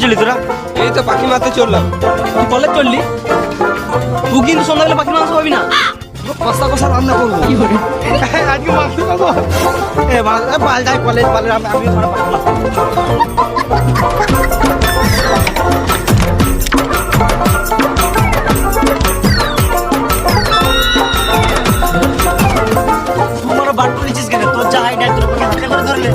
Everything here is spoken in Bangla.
চললি তোরা? এই তো পাখি মারতে চললাম। তুই কলেজ চললি? তুই কিন্তু সন্ধ্যাবেলা পাখির মাংস পাবি না। কষা কষা রান্না করবো আজকে মাংস খাবো। পাল্টাই কলেজ পালে আমি তোমার বাট করেছিস কেন? তোর জায়গায় তোর হাতে করে ধরলে